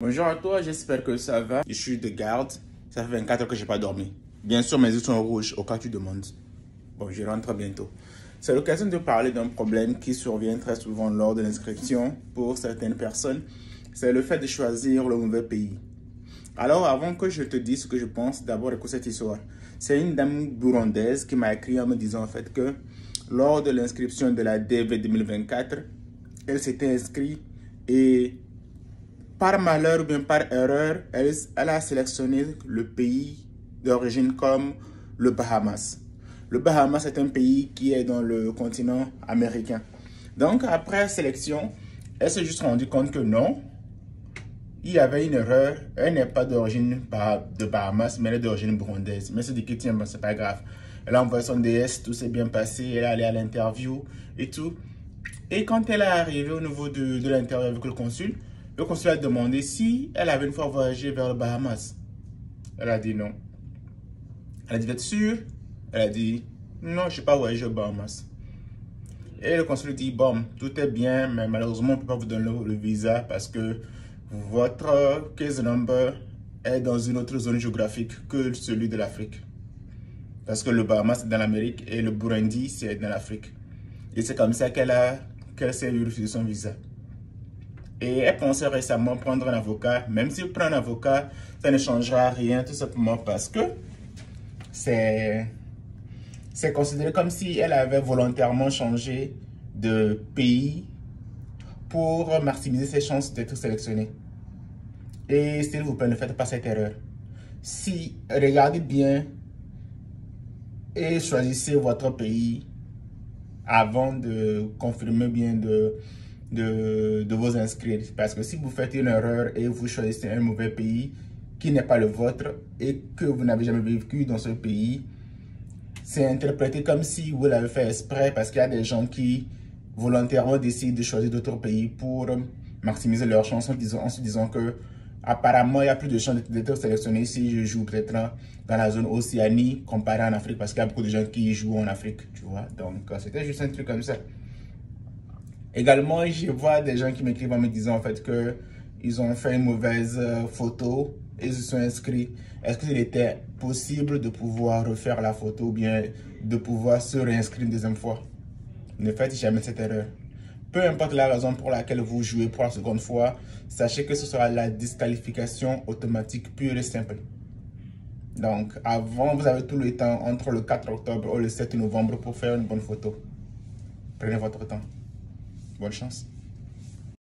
Bonjour à toi, j'espère que ça va. Je suis de garde. Ça fait 24 heures que je n'ai pas dormi. Bien sûr, mes yeux sont rouges au cas où tu demandes. Bon, je rentre bientôt. C'est l'occasion de parler d'un problème qui survient très souvent lors de l'inscription pour certaines personnes. C'est le fait de choisir le mauvais pays. Alors, avant que je te dise ce que je pense, d'abord écoute cette histoire. C'est une dame burundaise qui m'a écrit en me disant en fait que lors de l'inscription de la DV 2024, elle s'était inscrite et par malheur ou bien par erreur, elle a sélectionné le pays d'origine comme le Bahamas. Le Bahamas est un pays qui est dans le continent américain. Donc, après sélection, elle s'est juste rendue compte que non, il y avait une erreur. Elle n'est pas d'origine de Bahamas, mais elle est d'origine burundaise. Mais elle s'est dit que tiens, ben, c'est pas grave. Elle a envoyé son DS, tout s'est bien passé. Elle est allée à l'interview et tout. Et quand elle est arrivée au niveau de l'interview avec le consul a demandé si elle avait une fois voyagé vers le Bahamas. Elle a dit non. Elle a dit, êtes sûre? Elle a dit, non, je n'ai pas voyagé au Bahamas. Et le consul dit, bon, tout est bien, mais malheureusement, on ne peut pas vous donner le visa parce que votre case number est dans une autre zone géographique que celui de l'Afrique. Parce que le Bahamas, c'est dans l'Amérique et le Burundi, c'est dans l'Afrique. Et c'est comme ça qu'elle s'est refusé son visa. Et elle pensait récemment prendre un avocat. Même si elle prend un avocat, ça ne changera rien, tout simplement parce que c'est considéré comme si elle avait volontairement changé de pays pour maximiser ses chances d'être sélectionnée. Et s'il vous plaît, ne faites pas cette erreur. Si, regardez bien et choisissez votre pays avant de confirmer bien de vous inscrire. Parce que si vous faites une erreur et vous choisissez un mauvais pays qui n'est pas le vôtre et que vous n'avez jamais vécu dans ce pays, c'est interprété comme si vous l'avez fait exprès parce qu'il y a des gens qui volontairement décident de choisir d'autres pays pour maximiser leurs chances en se disant que apparemment il y a plus de chances d'être sélectionné si je joue peut-être dans la zone Océanie comparé en Afrique parce qu'il y a beaucoup de gens qui jouent en Afrique, tu vois. Donc c'était juste un truc comme ça. Également, je vois des gens qui m'écrivent en me disant en fait que ils ont fait une mauvaise photo et ils se sont inscrits. Est-ce qu'il était possible de pouvoir refaire la photo ou bien de pouvoir se réinscrire une deuxième fois? Ne faites jamais cette erreur. Peu importe la raison pour laquelle vous jouez pour la seconde fois, sachez que ce sera la disqualification automatique pure et simple. Donc, avant, vous avez tout le temps entre le 4 octobre ou le 7 novembre pour faire une bonne photo. Prenez votre temps. Bonne chance.